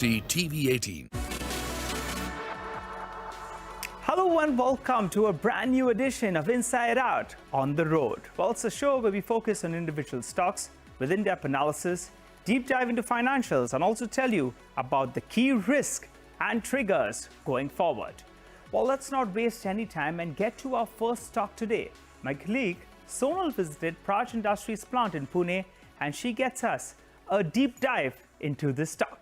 CNBCTV18. Hello and welcome to a brand new edition of Inside Out on the Road. Well, it's a show where we focus on individual stocks with in-depth analysis, deep dive into financials, and also tell you about the key risks and triggers going forward. Well, let's not waste any time and get to our first stock today. My colleague Sonal visited Praj Industries plant in Pune, and she gets us a deep dive into this stock.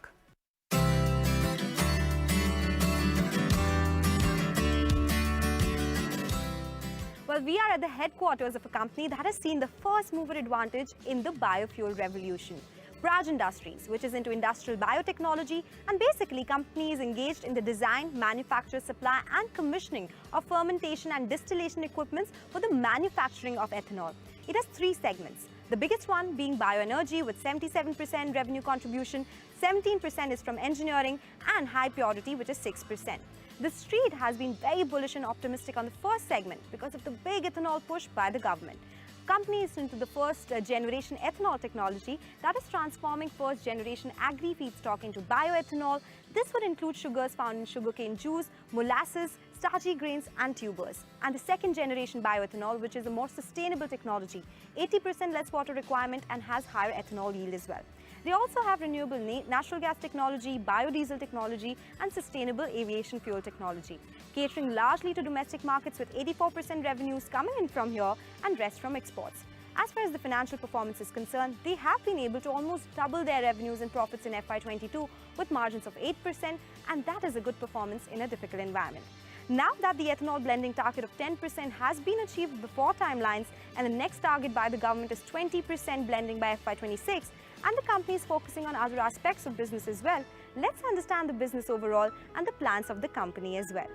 Well, we are at the headquarters of a company that has seen the first mover advantage in the biofuel revolution. Praj Industries, which is into industrial biotechnology and basically companies engaged in the design, manufacture, supply and commissioning of fermentation and distillation equipments for the manufacturing of ethanol. It has three segments. The biggest one being bioenergy with 77% revenue contribution, 17% is from engineering and high purity, which is 6%. The street has been very bullish and optimistic on the first segment because of the big ethanol push by the government. Companies into the first generation ethanol technology that is transforming first generation agri feedstock into bioethanol. This would include sugars found in sugarcane juice, molasses, starchy grains and tubers. And the second generation bioethanol, which is a more sustainable technology, 80% less water requirement and has higher ethanol yield as well. They also have renewable natural gas technology, biodiesel technology and sustainable aviation fuel technology, catering largely to domestic markets with 84% revenues coming in from here and rest from exports. As far as the financial performance is concerned, they have been able to almost double their revenues and profits in FY22 with margins of 8%, and that is a good performance in a difficult environment. Now that the ethanol blending target of 10% has been achieved before timelines and the next target by the government is 20% blending by FY26, and the company is focusing on other aspects of business as well, let's understand the business overall and the plans of the company as well.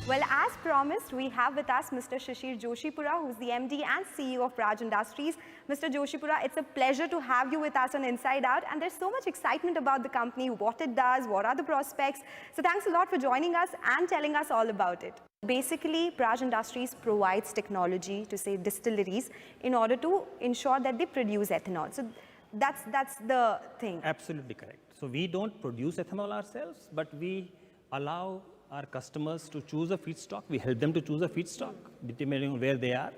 Well, as promised, we have with us Mr. Joshipura, who's the MD and CEO of Praj Industries. Mr. Joshipura, it's a pleasure to have you with us on Inside Out, and there's so much excitement about the company, what it does, what are the prospects. So thanks a lot for joining us and telling us all about it. Basically, Praj Industries provides technology to, say, distilleries in order to ensure that they produce ethanol. So that's the thing. Absolutely correct. So we don't produce ethanol ourselves, but we allow our customers to choose a feedstock. We help them to choose a feedstock, determining where they are.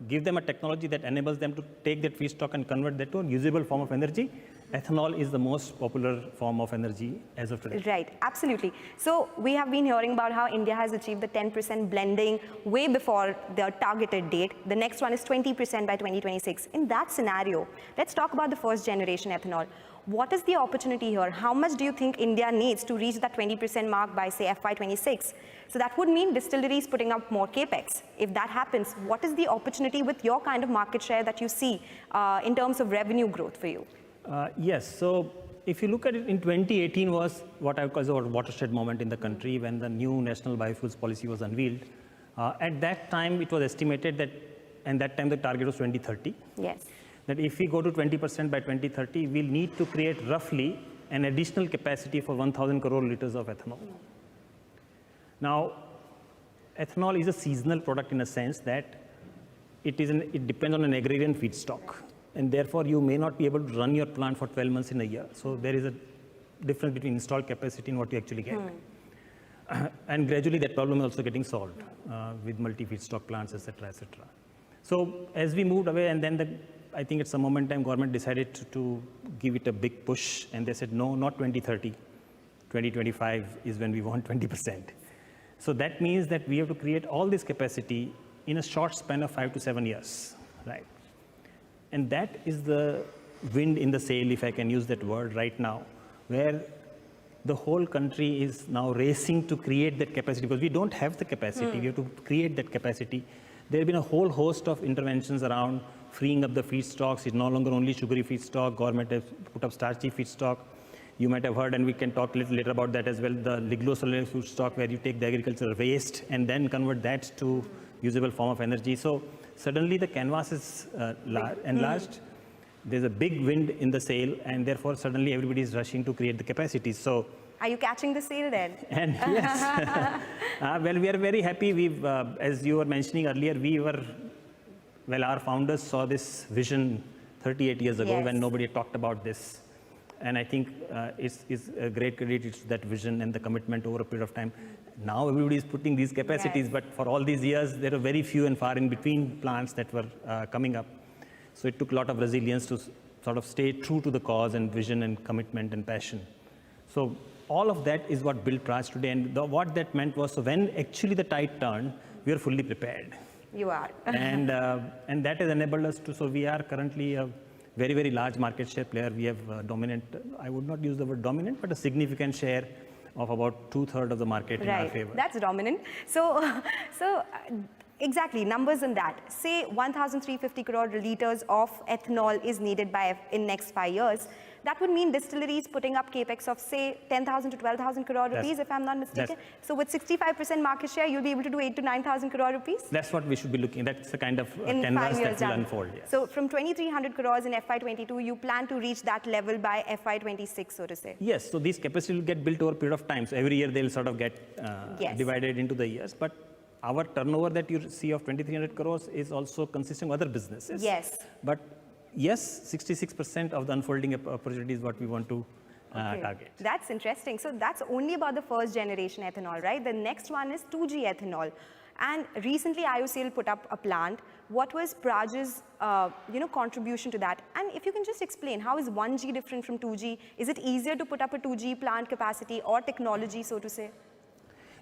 Give them a technology that enables them to take that feedstock and convert that to a usable form of energy. Ethanol is the most popular form of energy as of today. Right, absolutely. So we have been hearing about how India has achieved the 10% blending way before the targeted date. The next one is 20% by 2026. In that scenario, let's talk about the first generation ethanol. What is the opportunity here? How much do you think India needs to reach that 20% mark by, say, FY26? So that would mean distilleries putting up more capex. If that happens, what is the opportunity with your kind of market share that you see in terms of revenue growth for you? Yes, so if you look at it, in 2018 was what I call a watershed moment in the country when the new national biofuels policy was unveiled. At that time, it was estimated that, and that time the target was 2030. Yes. That if we go to 20% by 2030, we'll need to create roughly an additional capacity for 1,000 crore liters of ethanol. Now, ethanol is a seasonal product in a sense that it depends on an agrarian feedstock, and therefore you may not be able to run your plant for 12 months in a year. So there is a difference between installed capacity and what you actually get. And gradually that problem is also getting solved with multi-feedstock plants, etc., etc. So as we moved away, and then I think at some moment in time, government decided to give it a big push, and they said, no, not 2030, 2025 is when we want 20%. So that means that we have to create all this capacity in a short span of 5 to 7 years, right? And that is the wind in the sail, if I can use that word right now, where the whole country is now racing to create that capacity, because we don't have the capacity, we have to create that capacity. There have been a whole host of interventions around freeing up the feedstocks. It's no longer only sugary feedstock. Government has put up starchy feedstock. You might have heard, and we can talk a little later about that as well, the lignocellulose feedstock, where you take the agricultural waste and then convert that to usable form of energy. So suddenly the canvas is enlarged. There's a big wind in the sail, and therefore suddenly everybody is rushing to create the capacity. So Are you catching the sale then? And yes, well, we are very happy. We've, as you were mentioning earlier, our founders saw this vision 38 years ago Yes. when nobody talked about this. And I think it's a great credit to that vision and the commitment over a period of time. Now everybody is putting these capacities, Yes. but for all these years, there are very few and far in between plants that were coming up. So it took a lot of resilience to sort of stay true to the cause and vision and commitment and passion. So all of that is what built Praj today. And what that meant was, so when actually the tide turned, we were fully prepared. You are. And that has enabled us to, so we are currently a very, very large market share player. We have dominant, I would not use the word dominant, but a significant share of about 2/3 of the market in our Right, favor. that's dominant. So exactly, numbers in that. Say 1,350 crore liters of ethanol is needed in next 5 years. That would mean distilleries putting up capex of say 10,000 to 12,000 crore rupees, if I'm not mistaken. So with 65% market share, you'll be able to do 8,000 to 9,000 crore rupees? That's what we should be looking at. That's the kind of In 5 canvas years that will down. unfold. Yes. So from 2,300 crores in FY22, you plan to reach that level by FY26, so to say. Yes, so these capacities will get built over a period of time. So every year they'll sort of get Yes. divided into the years. But our turnover that you see of 2,300 crores is also consisting of other businesses. Yes. But yes, 66% of the unfolding opportunity is what we want to Okay. target. That's interesting. So that's only about the first generation ethanol, right? The next one is 2G ethanol. And recently IOCL put up a plant. What was Praj's contribution to that? And if you can just explain, how is 1G different from 2G? Is it easier to put up a 2G plant capacity or technology, so to say?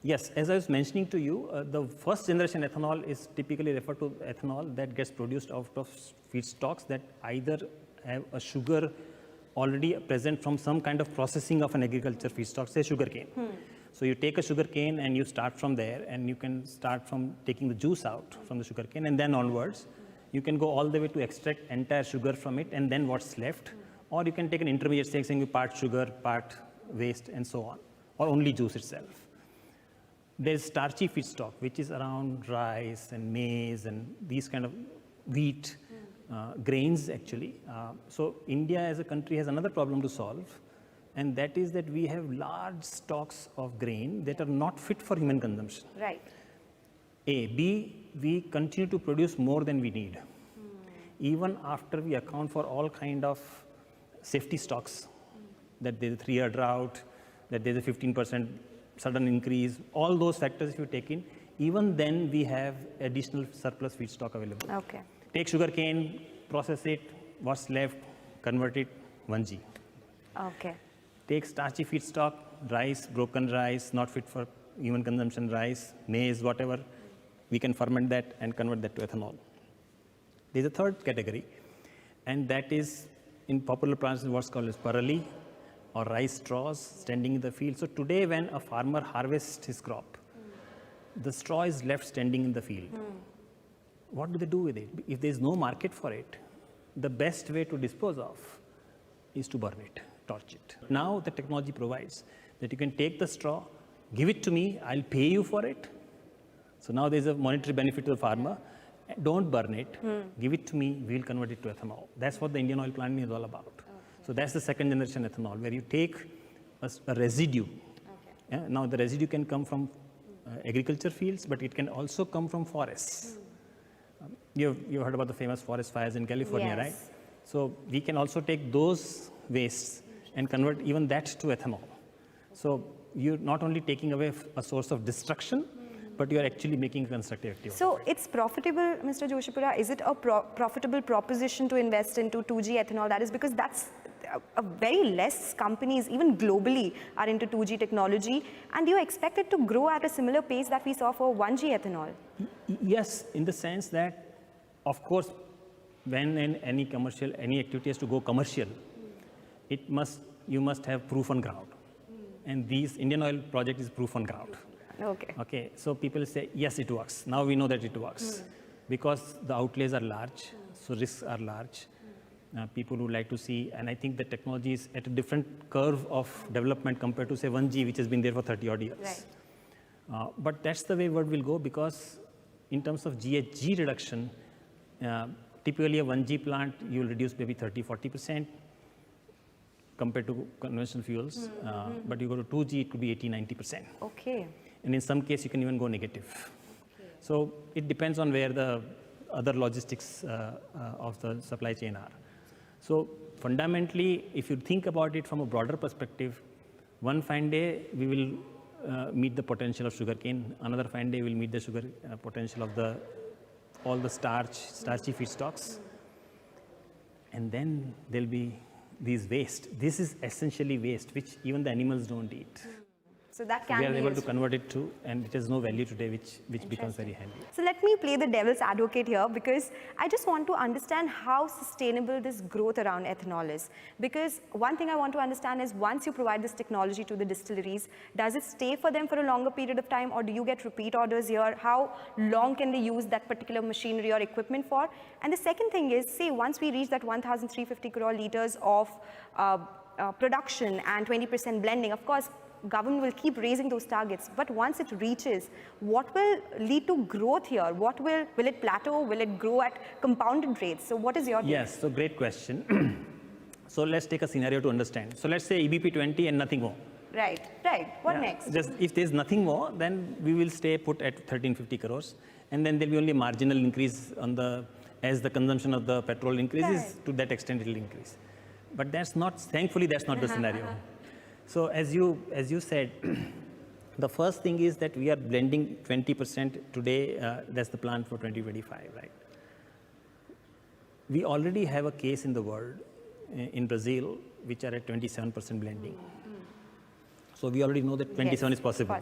Yes, as I was mentioning to you, the first generation ethanol is typically referred to ethanol that gets produced out of feedstocks that either have a sugar already present from some kind of processing of an agriculture feedstock, say sugarcane. So you take a sugarcane and you start from there, and you can start from taking the juice out from the sugarcane, and then onwards, you can go all the way to extract entire sugar from it and then what's left. Or you can take an intermediate stage, saying part sugar, part waste, and so on, or only juice itself. There's starchy feedstock, which is around rice and maize and these kind of wheat grains, actually. So India as a country has another problem to solve, and that is that we have large stocks of grain that are not fit for human consumption. Right. A. B, we continue to produce more than we need. Even after we account for all kind of safety stocks, that there's a 3-year drought, that there's a 15% sudden increase, all those factors if you take in, even then we have additional surplus feedstock available. Okay. Take sugarcane, process it, what's left, convert it, 1G. Okay. Take starchy feedstock, rice, broken rice, not fit for human consumption rice, maize, whatever, we can ferment that and convert that to ethanol. There's a third category, and that is in popular plants what's called as parali, or rice straws standing in the field. So today when a farmer harvests his crop, the straw is left standing in the field. What do they do with it? If there's no market for it, the best way to dispose of is to burn it, torch it. Now the technology provides that you can take the straw, give it to me, I'll pay you for it. So now there's a monetary benefit to the farmer. Don't burn it, give it to me, we'll convert it to ethanol. That's what the Indian oil planting is all about. So that's the second generation ethanol, where you take a residue. Yeah? Now the residue can come from agriculture fields, but it can also come from forests. You've heard about the famous forest fires in California, Yes. right? So we can also take those wastes and convert even that to ethanol. So you're not only taking away a source of destruction, but you're actually making a constructive activity. So it's profitable, Mr. Joshipura. Is it a profitable proposition to invest into 2G ethanol? That is because that's a very less companies, even globally, are into 2G technology. And do you expect it to grow at a similar pace that we saw for 1G ethanol? Yes, in the sense that, of course, when any activity has to go commercial, you must have proof on ground. And these Indian Oil project is proof on ground. Okay. Okay, so people say, yes, it works. Now we know that it works. Because the outlays are large, so risks are large. People would like to see, and I think the technology is at a different curve of development compared to, say, 1G, which has been there for 30 odd years. Right. But that's the way world will go, because in terms of GHG reduction, typically a 1G plant, you'll reduce maybe 30, 40%. compared to conventional fuels. But you go to 2G, it could be 80-90%. Okay. And in some case, you can even go negative. Okay. So it depends on where the other logistics of the supply chain are. So fundamentally, if you think about it from a broader perspective, one fine day we will meet the potential of sugarcane. Another fine day we'll meet the sugar potential of all the starchy feedstocks. And then there'll be these waste. This is essentially waste, which even the animals don't eat. So that can we are be able useful. to convert it to, and it has no value today, which becomes very handy. So let me play the devil's advocate here, because I just want to understand how sustainable this growth around ethanol is. Because one thing I want to understand is, once you provide this technology to the distilleries, does it stay for them for a longer period of time, or do you get repeat orders here? How long can they use that particular machinery or equipment for? And the second thing is, say once we reach that 1,350 crore liters of production and 20% blending, of course, government will keep raising those targets, but once it reaches, what will lead to growth here? Will it plateau? Will it grow at compounded rates? So what is your take? Yes, so great question. So let's take a scenario to understand. So let's say EBP 20 and nothing more. Right. What next? Just if there's nothing more, then we will stay put at 1350 crores, and then there'll be only marginal increase as the consumption of the petrol increases. To that extent, it will increase. But thankfully, that's not the scenario. So as you said, the first thing is that we are blending 20% today. That's the plan for 2025, right? We already have a case in the world, in Brazil, which are at 27% blending. So we already know that 27 is possible.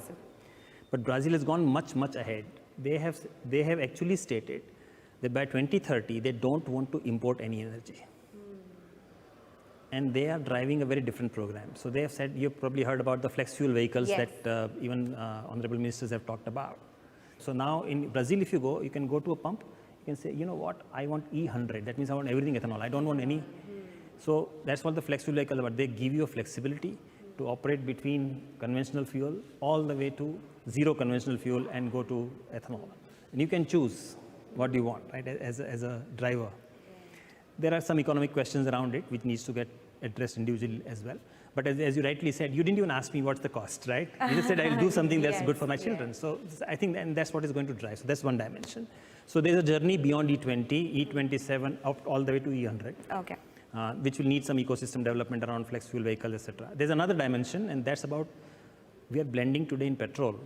But Brazil has gone much, much ahead. They have actually stated that by 2030, they don't want to import any energy. And they are driving a very different program. So they have said, you've probably heard about the flex fuel vehicles that even honorable ministers have talked about. So now in Brazil, if you go, you can go to a pump, you can say, you know what, I want E100. That means I want everything ethanol. I don't want any. So that's what the flex fuel vehicles are about. They give you a flexibility to operate between conventional fuel all the way to zero conventional fuel and go to ethanol. And you can choose what you want, right, as a driver. There are some economic questions around it which needs to get addressed individually as well. But as you rightly said, you didn't even ask me what's the cost, right? You just said I'll do something that's good for my children. So I think and that's what is going to drive. So that's one dimension. So there's a journey beyond E20, E27, up all the way to E100. Okay. Which will need some ecosystem development around flex fuel vehicles, etc. There's another dimension, and that's about we are blending today in petrol.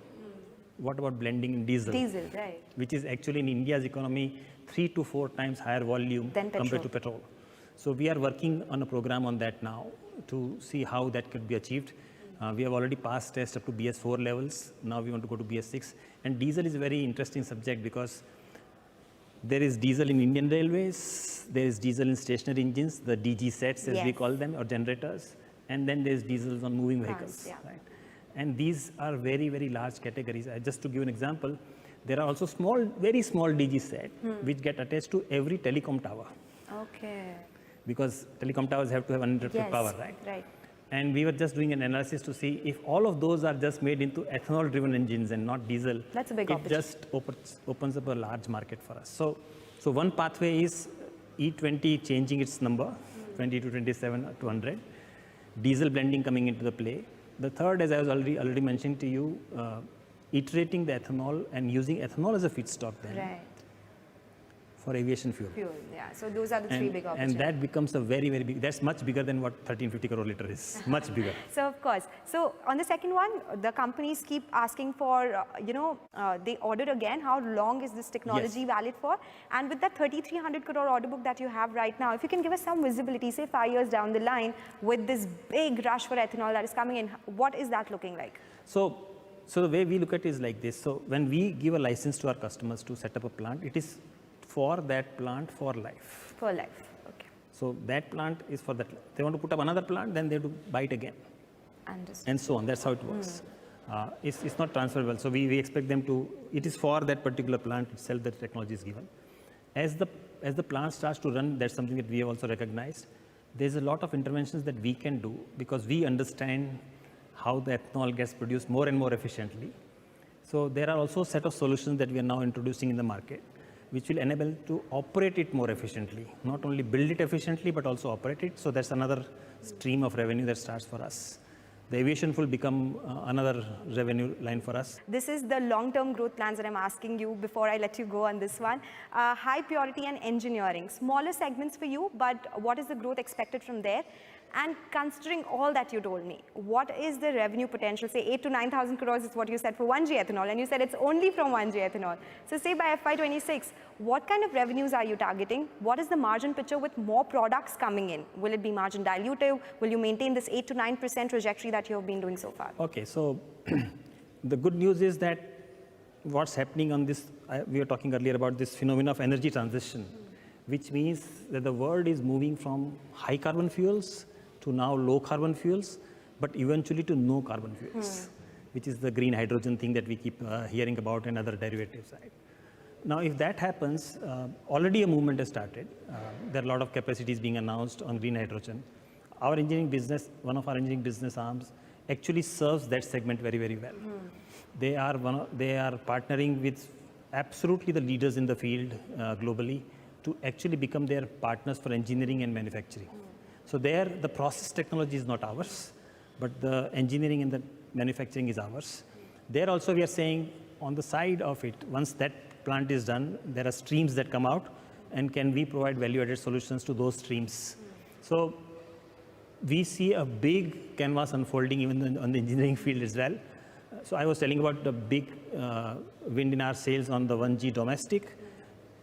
What about blending in diesel? Diesel, right. Which is actually in India's economy 3 to 4 times higher volume compared to petrol. So we are working on a program on that now to see how that could be achieved. We have already passed test up to BS4 levels. Now we want to go to BS6. And diesel is a very interesting subject because there is diesel in Indian Railways, there is diesel in stationary engines, the DG sets as we call them, or generators, and then there's diesels on moving vehicles. Right? And these are very, very large categories. Just to give an example, there are also very small DG set which get attached to every telecom tower. Okay. Because telecom towers have to have uninterrupted power, right? Right. And we were just doing an analysis to see if all of those are just made into ethanol-driven engines and not diesel. That's a big opportunity. It just opens up a large market for us. So one pathway is E20 changing its number, 20 to 27 to 100. Diesel blending coming into the play. The third, as I was already mentioning to you, iterating the ethanol and using ethanol as a feedstock then. Right. For aviation fuel. So those are the three big opportunities. And that becomes a very, very big, that's much bigger than what 1350 crore liter is, much bigger. So of course, so on the second one, the companies keep asking for, they order again, how long is this technology valid for? And with that 3,300 crore order book that you have right now, if you can give us some visibility, say 5 years down the line, with this big rush for ethanol that is coming in, what is that looking like? So the way we look at it is like this. So when we give a license to our customers to set up a plant, it is for that plant for life. For life, okay. So that plant is for that. They want to put up another plant, then they have to buy it again. Understood. And so on. That's how it works. It's not transferable. So we expect them to, it is for that particular plant itself that technology is given. As the plant starts to run, that's something that we have also recognized. There's a lot of interventions that we can do because we understand how the ethanol gets produced more and more efficiently. So there are also a set of solutions that we are now introducing in the market. which will enable to operate it more efficiently. Not only build it efficiently, but also operate it. So that's another stream of revenue that starts for us. The aviation will become another revenue line for us. This is the long-term growth plans that I'm asking you before I let you go on this one. High purity and engineering, smaller segments for you, but what is the growth expected from there? And considering all that you told me, what is the revenue potential? Say 8 to 9,000 crores is what you said for 1G ethanol, and you said it's only from 1G ethanol. So say by FY26, what kind of revenues are you targeting? What is the margin picture with more products coming in? Will it be margin dilutive? Will you maintain this 8 to 9% trajectory that you have been doing so far? Okay, so the good news is that what's happening on this, we were talking earlier about this phenomenon of energy transition, which means that the world is moving from high carbon fuels to now low carbon fuels, but eventually to no carbon fuels, which is the green hydrogen thing that we keep hearing about and other derivatives. Right? Now, if that happens, already a movement has started. There are a lot of capacities being announced on green hydrogen. Our engineering business, one of our engineering business arms, actually serves that segment very, very well. They are partnering with absolutely the leaders in the field globally to actually become their partners for engineering and manufacturing. So there, the process technology is not ours, but the engineering and the manufacturing is ours. There also we are saying on the side of it, once that plant is done, there are streams that come out, and can we provide value-added solutions to those streams? So we see a big canvas unfolding even on the engineering field as well. So I was telling about the big wind in our sails on the 1G domestic,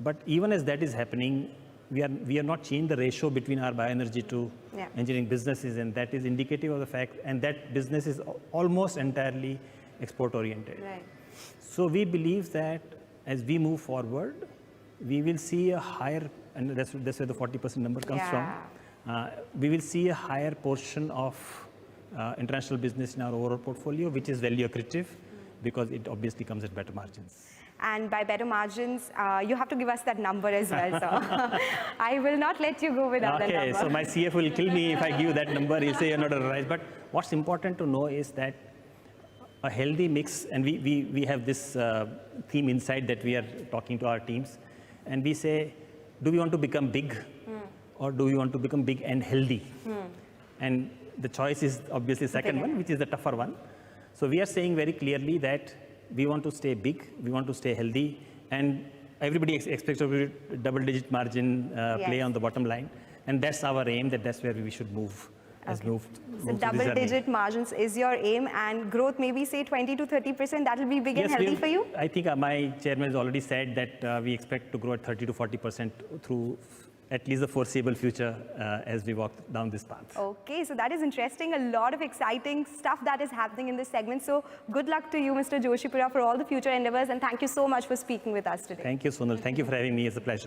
but even as that is happening, we are not changing the ratio between our bioenergy to engineering businesses, and that is indicative of the fact, and that business is almost entirely export oriented. Right. So we believe that as we move forward, we will see a higher, and that's where the 40% number comes from. We will see a higher portion of international business in our overall portfolio, which is value accretive, because it obviously comes at better margins. And by better margins, you have to give us that number as well, sir. I will not let you go without that number. Okay, so my CFO will kill me if I give that number. He'll say you're not authorized. But what's important to know is that a healthy mix, and we have this theme inside that we are talking to our teams, and we say, do we want to become big, or do we want to become big and healthy? And the choice is obviously the second one, which is the tougher one. So we are saying very clearly that we want to stay big, we want to stay healthy, and everybody expects a double-digit margin play on the bottom line, and that's our aim. That's where we should move. So double-digit margins is your aim, and growth maybe say 20 to 30%. That will be big and healthy for you. I think my chairman has already said that we expect to grow at 30 to 40% through at least the foreseeable future as we walk down this path. Okay, so that is interesting. A lot of exciting stuff that is happening in this segment. So good luck to you, Mr. Joshipura, for all the future endeavors, and thank you so much for speaking with us today. Thank you, Sonal. Thank you for having me. It's a pleasure.